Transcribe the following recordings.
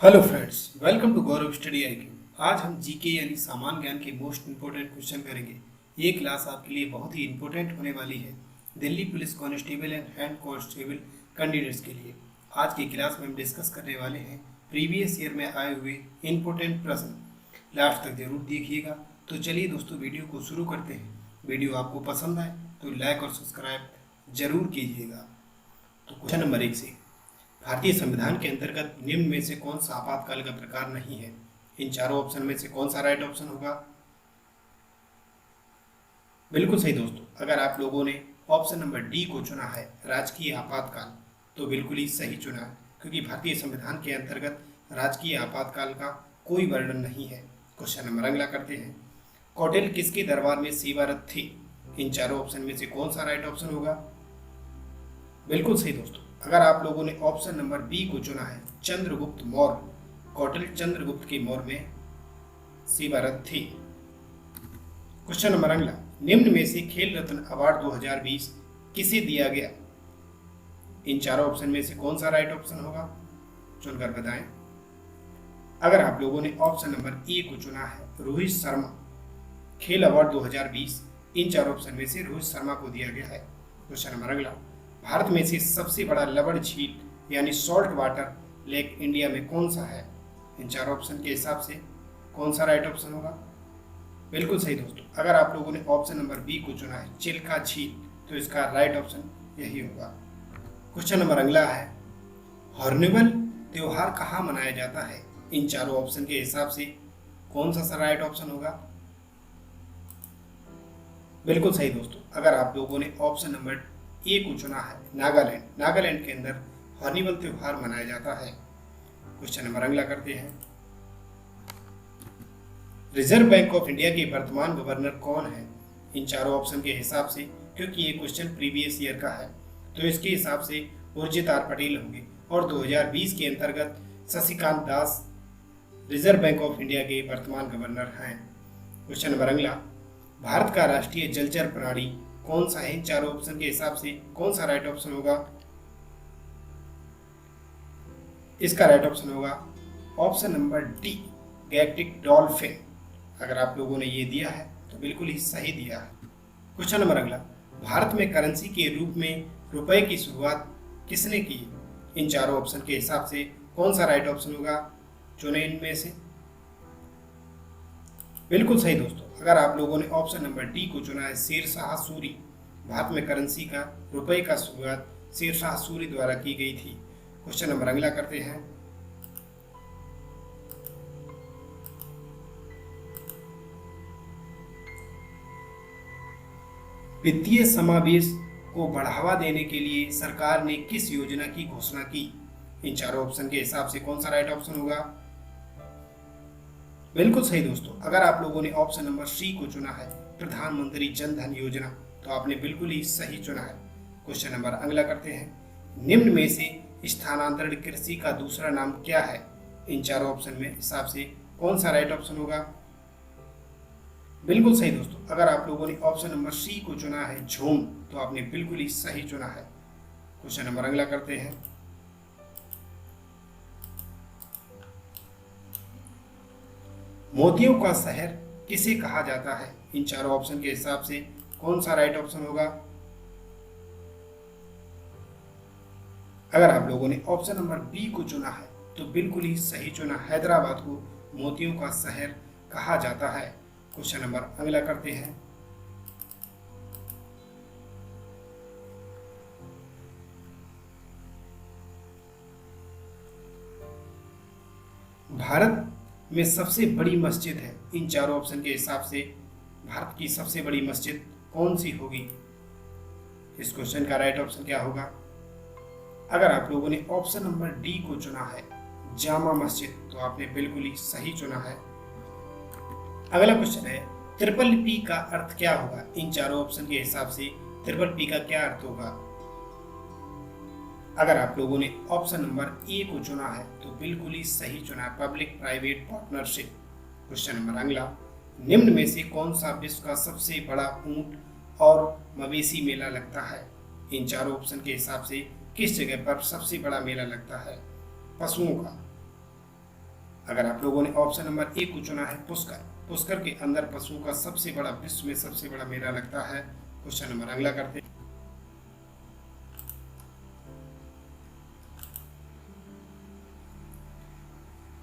Hello friends, welcome to Gaurav study IQ. आज हम GK यानी सामान्य ज्ञान के मोस्ट इंपोर्टेंट क्वेश्चन करेंगे। ये क्लास आपके लिए बहुत ही इंपॉर्टेंट होने वाली है Delhi police constable and hand constable candidates के लिए। आज की क्लास में हम डिस्कस करने वाले हैं प्रीवियस ईयर में आए हुए इंपॉर्टेंट प्रश्न। लास्ट तक जरूर देखिएगा। तो चलिए दोस्तों, वीडियो को शुरू करते हैं। वीडियो आपको पसंद आए तो लाइक और सब्सक्राइब जरूर कीजिएगा। तो क्वेश्चन नंबर 1 से, भारतीय संविधान के अंतर्गत निम्न में से कौन सा आपातकाल का प्रकार नहीं है? इन चारों ऑप्शन में से कौन सा राइट ऑप्शन होगा? बिल्कुल सही दोस्तों, अगर आप लोगों ने ऑप्शन नंबर डी को चुना है, राजकीय आपातकाल, तो बिल्कुल ही सही चुना है, क्योंकि भारतीय संविधान के अंतर्गत राजकीय आपातकाल का कोई वर्णन नहीं है। क्वेश्चन नंबर अगला करते हैं। कौटिल्य किसके दरबार में सेवारत थे? इन चारों ऑप्शन में से कौन सा राइट ऑप्शन होगा? बिल्कुल सही दोस्तों, अगर आप लोगों ने ऑप्शन नंबर बी को चुना है, चंद्रगुप्त मौर्य, कौटिल्य चंद्रगुप्त के मौर्य में सेवारत थे। क्वेश्चन नंबर अगला, निम्न में से खेल रत्न अवार्ड 2020 किसे दिया गया? इन चारों ऑप्शन में से कौन सा राइट ऑप्शन होगा? चुनकर बताएं। अगर आप लोगों ने ऑप्शन नंबर ए को चुना है, रोहित शर्मा, खेल अवार्ड 2020, इन चार ऑप्शन में से रोहित शर्मा को दिया गया है। क्वेश्चन नंबर अगला, भारत में से सबसे बड़ा लवण झील यानी सॉल्ट वाटर लेक इंडिया में कौन सा है? इन चार ऑप्शन के हिसाब से कौन सा राइट ऑप्शन होगा? बिल्कुल सही दोस्तों, अगर आप लोगों ने ऑप्शन नंबर बी को चुना है, चिल्का झील, तो इसका राइट ऑप्शन यही होगा। क्वेश्चन नंबर अगला है, हॉर्निवल त्योहार कहाँ मनाया जाता है? इन चारों ऑप्शन के हिसाब से कौन सा राइट ऑप्शन होगा? बिल्कुल सही दोस्तों, अगर आप लोगों ने ऑप्शन नंबर ए को चुना है, नागालैंड, नागालैंड के अंदर हॉर्निवल त्योहार मनाया जाता है। क्वेश्चन नंबर अगला करते हैं। रिजर्व बैंक ऑफ इंडिया के वर्तमान गवर्नर कौन है? इन चारों ऑप्शन के हिसाब से, क्योंकि ये क्वेश्चन प्रीवियस ईयर का है, तो इसके हिसाब से उर्जित आर पटेल होंगे, और 2020 के अंतर्गत Shashikant Das reserve bank of India के वर्तमान गवर्नर हैं। क्वेश्चन नंबर अगला, भारत का राष्ट्रीय जलचर प्राणी कौन सा है? इन चारों ऑप्शन के हिसाब से कौन सा राइट ऑप्शन होगा? इसका राइट ऑप्शन होगा ऑप्शन नंबर डी, गैक्टिक डॉल्फिन। अगर आप लोगों ने ये दिया है तो बिल्कुल ही सही दिया है। क्वेश्चन नंबर अगला, भारत में करेंसी के रूप में रुपए की शुरुआत किसने की? इन चारों ऑप्शन के हिसाब से कौन सा राइट ऑप्शन होगा? चुने इनमें से। बिल्कुल सही दोस्तों, अगर आप लोगों ने ऑप्शन नंबर डी को चुना है, शेरशाह सूरी, भारत में करेंसी का रुपए का शुरुआत शेरशाह सूरी द्वारा की गई थी। क्वेश्चन नंबर अगला करते हैं। वित्तीय समावेश को बढ़ावा देने के लिए सरकार ने किस योजना की घोषणा की? इन चारों ऑप्शन के हिसाब से कौन सा राइट ऑप्शन होगा? बिल्कुल सही दोस्तों, अगर आप लोगों ने ऑप्शन नंबर सी को चुना है, प्रधानमंत्री जन धन योजना, तो आपने बिल्कुल ही सही चुना है। क्वेश्चन नंबर अगला करते हैं। निम्न में से स्थानांतरण कृषि का दूसरा नाम क्या है? इन चारों ऑप्शन में हिसाब से कौन सा राइट ऑप्शन होगा? बिल्कुल सही दोस्तों, अगर आप लोगों ने ऑप्शन नंबर सी को चुना है, झूम, तो आपने बिल्कुल ही सही चुना है। क्वेश्चन नंबर अगला करते हैं। मोतियों का शहर किसे कहा जाता है? इन चारों ऑप्शन के हिसाब से कौन सा राइट ऑप्शन होगा? अगर आप लोगों ने ऑप्शन नंबर बी को चुना है तो बिल्कुल ही सही चुना, हैदराबाद को मोतियों का शहर कहा जाता है। क्वेश्चन नंबर अगला करते हैं। भारत में सबसे बड़ी मस्जिद है, इन चारों ऑप्शन के हिसाब से भारत की सबसे बड़ी मस्जिद कौन सी होगी? इस क्वेश्चन का राइट ऑप्शन क्या होगा? अगर आप लोगों ने ऑप्शन नंबर डी को चुना है, जामा मस्जिद, तो आपने बिल्कुल ही सही चुना है। अगला क्वेश्चन है, ट्रिपल पी का अर्थ क्या होगा? इन चारों ऑप्शन के हिसाब से ट्रिपल पी का क्या अर्थ होगा? अगर आप लोगों ने ऑप्शन नंबर ए को चुना है तो बिल्कुल ही सही चुना है, public private partnership. Question number अगला, निम्न में से कौन सा विश्व का सबसे बड़ा ऊंट और मवेशी मेला लगता है? इन चारों ऑप्शन के हिसाब से किस जगह पर सबसे बड़ा मेला लगता है पशुओं का? अगर आप लोगों ने ऑप्शन नंबर ए को चुना है पुष्कर, पुष्कर के अंदर पशुओं का सबसे बड़ा, विश्व में सबसे बड़ा मेला लगता है। क्वेश्चन नंबर अगला करते हैं।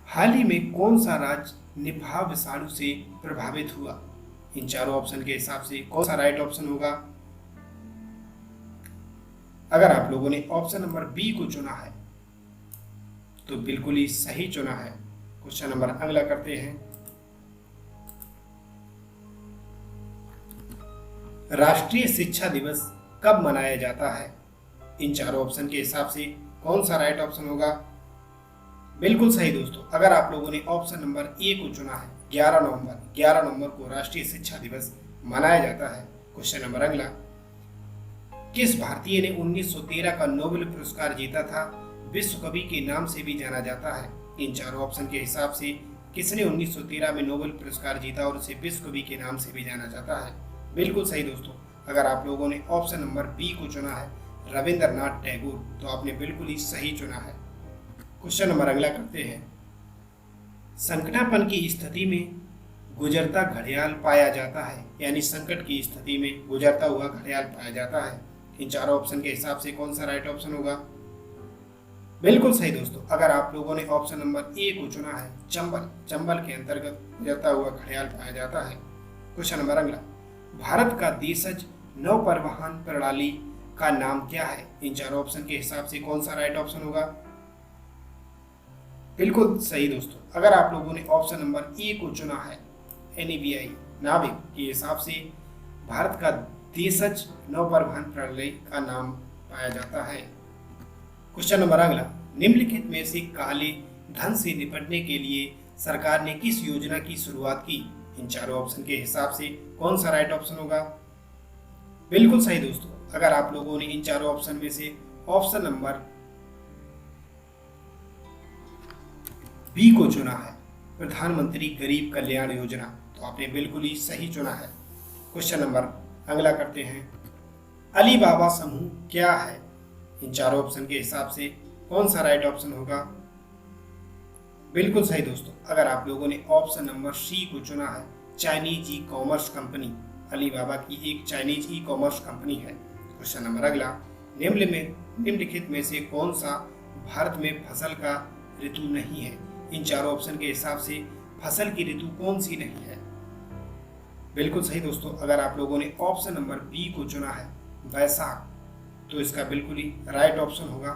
हाल ही में कौन सा राज्य निपाह विषाणु से प्रभावित हुआ? इन चारों ऑप्शन के हिसाब से कौन सा राइट ऑप्शन होगा? अगर आप लोगों ने ऑप्शन नंबर बी को चुना है तो बिल्कुल ही सही चुना है। क्वेश्चन नंबर अगला करते हैं। राष्ट्रीय शिक्षा दिवस कब मनाया जाता है? इन चारों ऑप्शन के हिसाब से कौन सा राइट ऑप्शन होगा? बिल्कुल सही दोस्तों, अगर आप लोगों ने ऑप्शन नंबर ए को चुना है 11 नवंबर को राष्ट्रीय शिक्षा दिवस मनाया जाता है। क्वेश्चन नंबर अगला, किस भारतीय ने 1913 का नोबेल पुरस्कार जीता था? विश्व कवि के नाम से भी जाना जाता है। इन चारों ऑप्शन के हिसाब से किसने 1913 में नोबेल पुरस्कार जीता और उसे विश्व कवि के नाम से भी जाना जाता है? बिल्कुल सही दोस्तों, अगर आप लोगों ने ऑप्शन नंबर बी को चुना है रविंद्रनाथ टैगोर, तो आपने बिल्कुल ही सही चुना है। क्वेश्चन नंबर अगला करते हैं। संकटापन की स्थिति में गुजरता घड़ियाल पाया जाता है, यानी संकट की स्थिति में गुजरता हुआ घड़ियाल पाया जाता है। इन चारों ऑप्शन के हिसाब से कौन सा राइट ऑप्शन होगा? बिल्कुल सही दोस्तों, अगर आप लोगों ने ऑप्शन नंबर ए को चुना है चंबल, चंबल के अंतर्गत गुजरता हुआ घड़ियाल पाया जाता है। क्वेश्चन नंबर अगला, भारत का देशज नौ परिवहन प्रणाली का नाम क्या है? इन चारों ऑप्शन के हिसाब से कौन सा राइट ऑप्शन होगा? बिल्कुल सही दोस्तों, अगर आप लोगों ने ऑप्शन नंबर ए को चुना है NAVI, नाविक के हिसाब से भारत का देशज नौ परिवहन प्रणाली का नाम पाया जाता है। क्वेश्चन नंबर अगला, निम्नलिखित में से काले धन से निपटने के लिए सरकार ने किस योजना की शुरुआत की? इन चारों ऑप्शन के हिसाब से कौन सा राइट ऑप्शन होगा? बिल्कुल सही दोस्तों, अगर आप लोगों ने इन चारों ऑप्शन में से ऑप्शन नंबर बी को चुना है प्रधानमंत्री गरीब कल्याण योजना, तो आपने बिल्कुल ही सही चुना है। क्वेश्चन नंबर अगला करते हैं। अलीबाबा समूह क्या है? इन चारों ऑप्शन के हिसाब से कौन सा राइट ऑप्शन होगा? बिल्कुल सही दोस्तों, अगर आप लोगों ने ऑप्शन नंबर सी को चुना है Chinese e commerce company, Alibaba की एक चाइनीज ई कॉमर्स कंपनी है। क्वेश्चन नंबर अगला, निम्नलिखित में से कौन सा भारत में फसल का ऋतु नहीं है? इन चारों ऑप्शन के हिसाब से फसल की ऋतु कौन सी नहीं है? बिल्कुल सही दोस्तों, अगर आप लोगों ने ऑप्शन नंबर बी को चुना है वैशाख, तो इसका बिल्कुल ही राइट ऑप्शन होगा।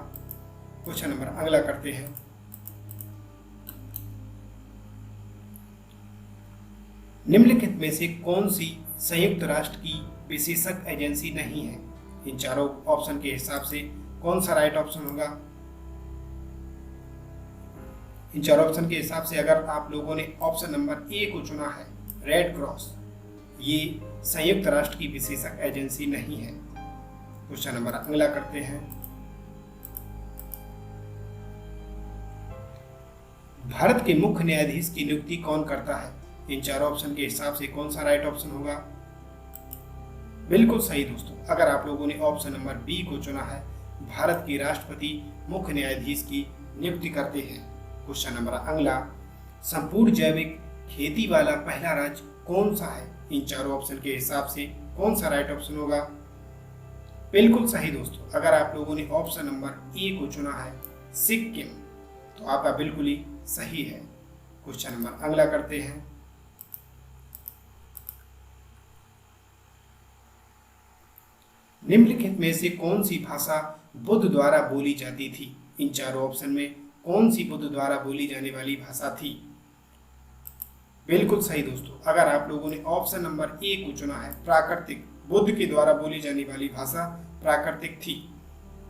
क्वेश्चन नंबर अगला करते हैं। निम्नलिखित में से कौन सी संयुक्त राष्ट्र की विशेषज्ञ एजेंसी नहीं है? इन चारों ऑप्शन के हिसाब से कौन सा राइट ऑप्शन होगा? इन चारों ऑप्शन के हिसाब से अगर आप लोगों ने ऑप्शन नंबर ए को चुना है रेड क्रॉस, ये संयुक्त राष्ट्र की विशेषज्ञ एजेंसी नहीं है। क्वेश्चन नंबर अगला करते हैं। भारत के मुख्य न्यायाधीश की नियुक्ति कौन करता है? इन चारों ऑप्शन के हिसाब से कौन सा राइट ऑप्शन होगा? बिल्कुल सही दोस्तों, अगर आप लोगों ने ऑप्शन नंबर बी को चुना है भारत के राष्ट्रपति मुख्य न्यायाधीश की नियुक्ति करते हैं। क्वेश्चन नंबर अगला, संपूर्ण जैविक खेती वाला पहला राज्य कौन सा है? इन चारों ऑप्शन के हिसाब से कौन सा राइट ऑप्शन होगा? बिल्कुल सही दोस्तों, अगर आप लोगों ने ऑप्शन नंबर ए को चुना है सिक्किम, तो आपका बिल्कुल ही सही है। क्वेश्चन नंबर अगला करते हैं। निम्नलिखित में से कौन सी भाषा बुद्ध द्वारा बोली जाती थी? इन चारों ऑप्शन में कौन सी बुद्ध द्वारा बोली जाने वाली भाषा थी? बिल्कुल सही दोस्तों, अगर आप लोगों ने ऑप्शन नंबर ए को चुना है प्राकृतिक, बुद्ध के द्वारा बोली जाने वाली भाषा प्राकृतिक थी।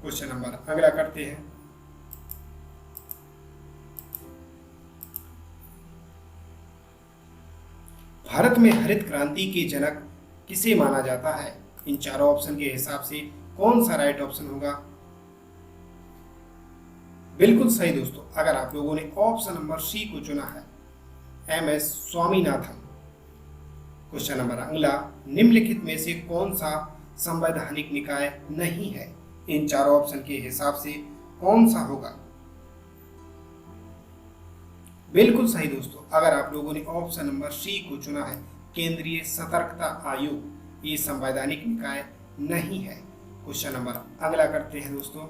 क्वेश्चन नंबर अगला करते हैं। भारत में हरित क्रांति के जनक किसे माना जाता है? इन चारों ऑप्शन के हिसाब से कौन सा राइट ऑप्शन होगा? बिल्कुल सही दोस्तों, अगर आप लोगों ने ऑप्शन नंबर सी को चुना है MS स्वामीनाथन। क्वेश्चन नंबर अगला, निम्नलिखित में से कौन सा संवैधानिक निकाय नहीं है? इन चारों ऑप्शन के हिसाब से कौन सा होगा? बिल्कुल सही दोस्तों। अगर आप लोगों ने ऑप्शन नंबर सी को चुना है, केंद्रीय सतर्कता आयोग, ये संवैधानिक निकाय नहीं है। क्वेश्चन नंबर अगला करते हैं दोस्तों।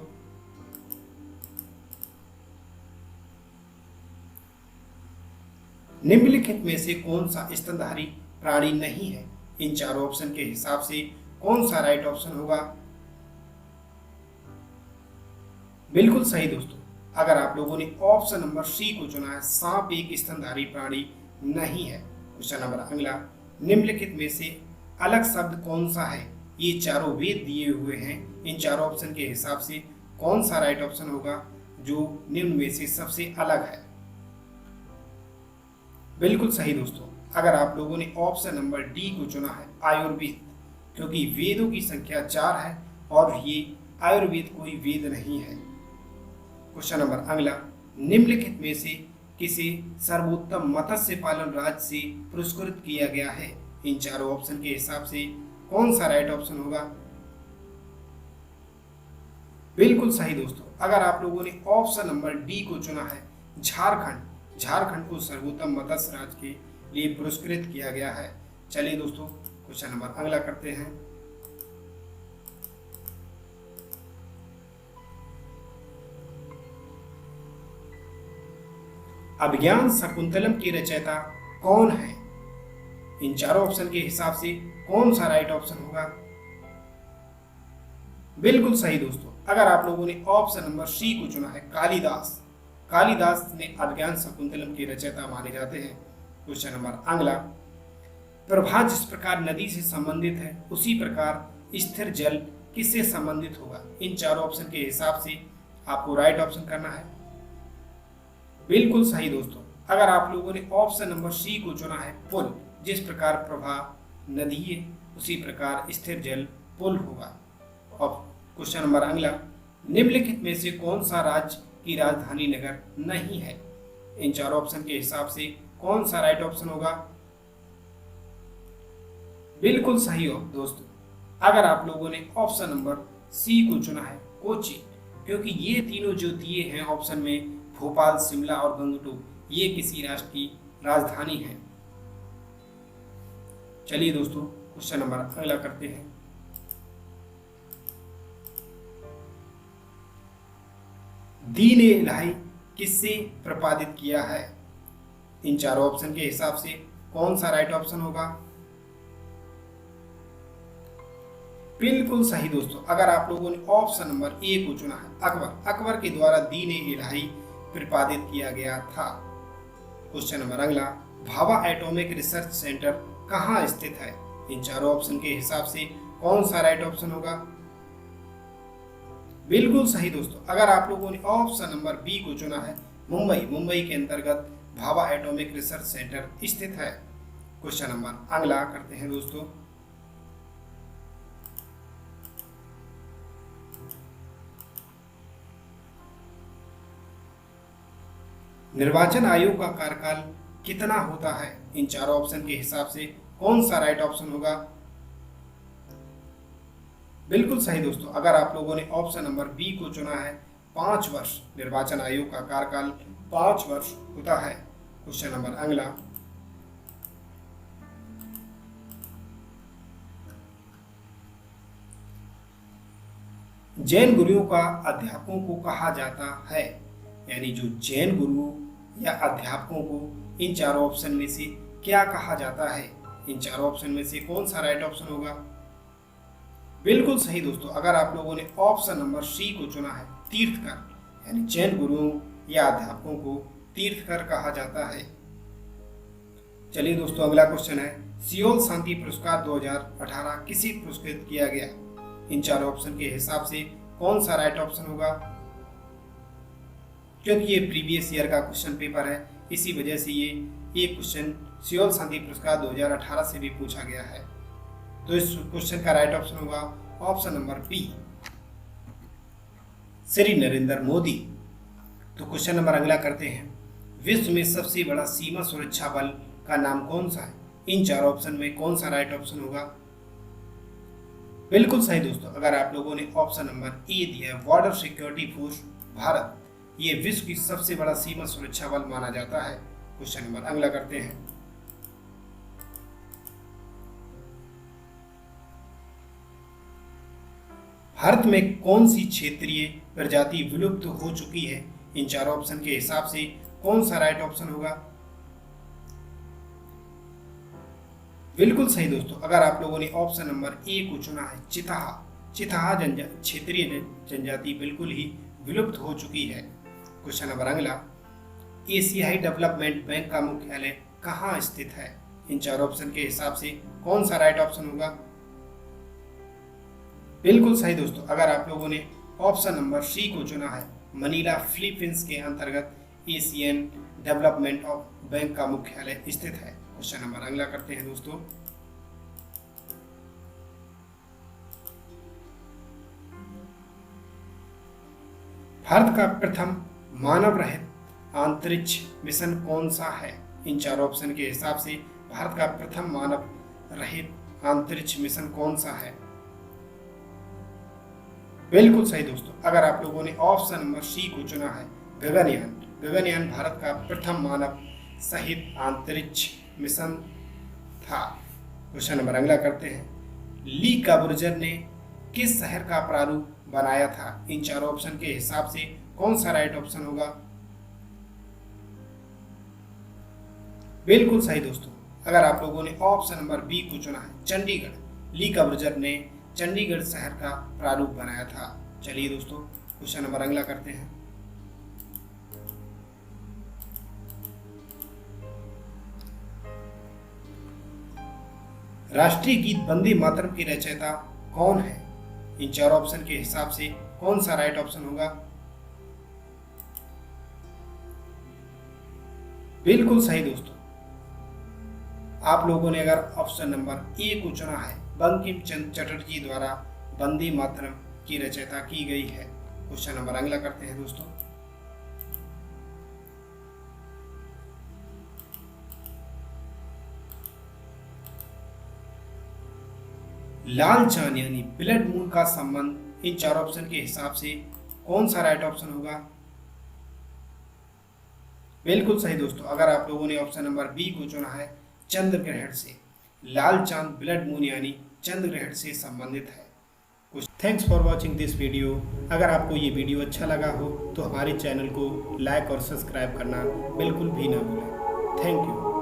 निम्नलिखित में से कौन सा स्तनधारी प्राणी नहीं है? इन चारों ऑप्शन के हिसाब से कौन सा राइट ऑप्शन होगा? बिल्कुल सही दोस्तों। अगर आप लोगों ने ऑप्शन नंबर सी को चुना है, सांप एक स्तनधारी प्राणी नहीं है। क्वेश्चन नंबर अगला, निम्नलिखित में से अलग शब्द कौन सा है? ये चारों वेद दिए हुए हैं, इन चारों ऑप्शन के हिसाब से कौन सा राइट ऑप्शन होगा जो निम्न में से सबसे अलग है? बिल्कुल सही दोस्तों। अगर आप लोगों ने ऑप्शन नंबर डी को चुना है, आयुर्वेद, क्योंकि वेदों की संख्या 4 है और ये आयुर्वेद कोई वेद नहीं है। क्वेश्चन नंबर अगला, निम्नलिखित में से किसे सर्वोत्तम मत्स्य पालन राज्य से पुरस्कृत किया गया है? इन चारों ऑप्शन के हिसाब से कौन सा राइट ऑप्शन होगा? बिल्कुल सही दोस्तों। अगर आप लोगों ने ऑप्शन नंबर डी को चुना है, झारखंड को सर्वोत्तम मत्स्य राज्य के लिए पुरस्कृत किया गया है। चलिए दोस्तों, क्वेश्चन नंबर अगला करते हैं। अभिज्ञान शकुंतलम के रचयिता कौन है? इन चारों ऑप्शन के हिसाब से कौन सा राइट ऑप्शन होगा? बिल्कुल सही दोस्तों। अगर आप लोगों ने ऑप्शन नंबर सी को चुना है, कालिदास ने अभिज्ञान शकुंतलम के रचयिता माने जाते हैं। क्वेश्चन नंबर अगला, प्रभा जिस प्रकार नदी से संबंधित है, उसी प्रकार स्थिर जल किससे संबंधित होगा? इन चारों ऑप्शन के हिसाब से आपको राइट ऑप्शन करना है। बिल्कुल सही दोस्तों। अगर आप लोगों ने ऑप्शन नंबर सी को चुना है, पुल, जिस प्रकार प्रभा नदी है उसी प्रकार स्थिर जल पुल होगा। और क्वेश्चन नंबर अगला, निम्नलिखित में से कौन सा राज्य की राजधानी नगर नहीं है? इन चारों ऑप्शन के हिसाब से कौन सा राइट ऑप्शन होगा? बिल्कुल सही हो दोस्तों। अगर आप लोगों ने ऑप्शन नंबर सी को चुना है, कोची, क्योंकि ये तीनों जो दिए हैं ऑप्शन में, भोपाल, शिमला और गंगटोक, ये किसी राष्ट्र की राजधानी है। चलिए दोस्तों, क्वेश्चन नंबर अगला करते हैं। दीन ए इलाही किससे प्रतिपादित किया है? इन चारों ऑप्शन के हिसाब से कौन सा राइट ऑप्शन होगा? बिल्कुल सही दोस्तों। अगर आप लोगों ने ऑप्शन नंबर ए को चुना है, अकबर के द्वारा दीन ए इलाही प्रतिपादित किया गया था। क्वेश्चन नंबर अगला, भाभा एटॉमिक रिसर्च सेंटर कहाँ स्थित है? इन चारों ऑप्शन के हिसाब से कौन सा राइट ऑप्शन होगा? बिल्कुल सही दोस्तों। अगर आप लोगों ने ऑप्शन नंबर बी को चुना है, मुंबई के अंतर्गत भाभा एटॉमिक रिसर्च सेंटर स्थित है। क्वेश्चन नंबर अगला करते हैं दोस्तों। निर्वाचन आयोग का कार्यकाल कितना होता है? इन चारों ऑप्शन के हिसाब से कौन सा राइट ऑप्शन होगा? बिल्कुल सही दोस्तों। अगर आप लोगों ने ऑप्शन नंबर बी को चुना है, 5 वर्ष, निर्वाचन आयोग का कार्यकाल 5 वर्ष होता है। क्वेश्चन नंबर अगला, जैन गुरुओं का अध्यापकों को कहा जाता है, यानी जो जैन गुरुओं या अध्यापकों को इन चारों ऑप्शन में से क्या कहा जाता है? इन चारों ऑप्शन में से कौन सा राइट ऑप्शन होगा? बिल्कुल सही दोस्तों। अगर आप लोगों ने ऑप्शन नंबर सी को चुना है, तीर्थकर, यानी जैन गुरुओं या अध्यापकों को तीर्थकर कहा जाता है। चलिए दोस्तों, अगला क्वेश्चन है, सियोल शांति पुरस्कार 2018 किसे पुरस्कृत किया गया? इन चारों ऑप्शन के हिसाब से कौन सा राइट ऑप्शन होगा? क्योंकि ये प्रीवियस ईयर का क्वेश्चन पेपर है, इसी वजह से ये क्वेश्चन सियोल शांति पुरस्कार 2018 से भी पूछा गया है। तो इस क्वेश्चन का राइट ऑप्शन होगा option number B, Shri Narendra Modi. तो क्वेश्चन नंबर अगला करते हैं, विश्व में सबसे बड़ा सीमा सुरक्षा बल का नाम कौन सा है? इन चार ऑप्शन में कौन सा राइट ऑप्शन होगा? बिल्कुल सही दोस्तों। अगर आप लोगों ने ऑप्शन नंबर ए दिया है, बॉर्डर सिक्योरिटी फोर्स भारत, ये विश्व की सबसे बड़ा सीमा सुरक्षा बल माना जाता है। क्वेश्चन नंबर अगला करते हैं। भारत में कौन सी क्षेत्रीय प्रजाति विलुप्त हो चुकी है? इन चारों ऑप्शन के हिसाब से कौन सा राइट ऑप्शन होगा? बिल्कुल सही दोस्तों, अगर आप लोगों ने ऑप्शन नंबर ए को चुना है, चिताहा। चिताहा क्षेत्रीय जनजाति बिल्कुल ही विलुप्त हो चुकी है। क्वेश्चन नंबर अगला, एशियाई डेवलपमेंट बैंक का मुख्यालय कहाँ स्थित है? इन चार ऑप्शन के हिसाब से कौन सा राइट ऑप्शन होगा? बिल्कुल सही दोस्तों, अगर आप लोगों ने ऑप्शन नंबर सी को चुना है, मनीला फिलीपींस के अंतर्गत एशियन डेवलपमेंट ऑफ बैंक का मुख्यालय स्थित है। क्वेश्चन नंबर अगला करते हैं दोस्तों। भारत का प्रथम मानव रहित अंतरिक्ष मिशन कौन सा है? इन चार ऑप्शन के हिसाब से भारत का प्रथम मानव रहित अंतरिक्ष मिशन कौन सा है? बिल्कुल सही दोस्तों, अगर आप लोगों ने ऑप्शन नंबर सी को चुना है, गगनयान। गगनयान भारत का प्रथम मानव सहित अंतरिक्ष मिशन था। क्वेश्चन नंबर अगला करते हैं। ली काबुर्जर ने किस शहर का प्रारूप बनाया था? इन चारों ऑप्शन के हिसाब से कौन सा राइट ऑप्शन होगा? बिल्कुल सही दोस्तों, अगर आप लोगों ने ऑप्शन नंबर बी को चुना है, चंडीगढ़। ली काबुर्जर ने चंडीगढ़ शहर का प्रारूप बनाया था। चलिए दोस्तों, क्वेश्चन नंबर अगला करते हैं। राष्ट्रीय गीत वंदे मातरम की रचयिता कौन है? इन चार ऑप्शन के हिसाब से कौन सा राइट ऑप्शन होगा? बिल्कुल सही दोस्तों, आप लोगों ने अगर ऑप्शन नंबर ए को चुना है, बंकिम चंद्र चटर्जी द्वारा वंदे मातरम की रचयिता की गई है। क्वेश्चन नंबर अगला करते हैं दोस्तों। लाल चांद यानी ब्लड मून का संबंध इन चार ऑप्शन के हिसाब से कौन सा राइट ऑप्शन होगा? बिल्कुल सही दोस्तों, अगर आप लोगों ने ऑप्शन नंबर बी को चुना है, चंद्र ग्रहण से। लाल चांद ब्लड मून यानी चंद्र ग्रहण से संबंधित है। Thanks for watching this video. अगर आपको ये वीडियो अच्छा लगा हो तो हमारे चैनल को लाइक और सब्सक्राइब करना बिल्कुल भी ना भूलें। Thank you.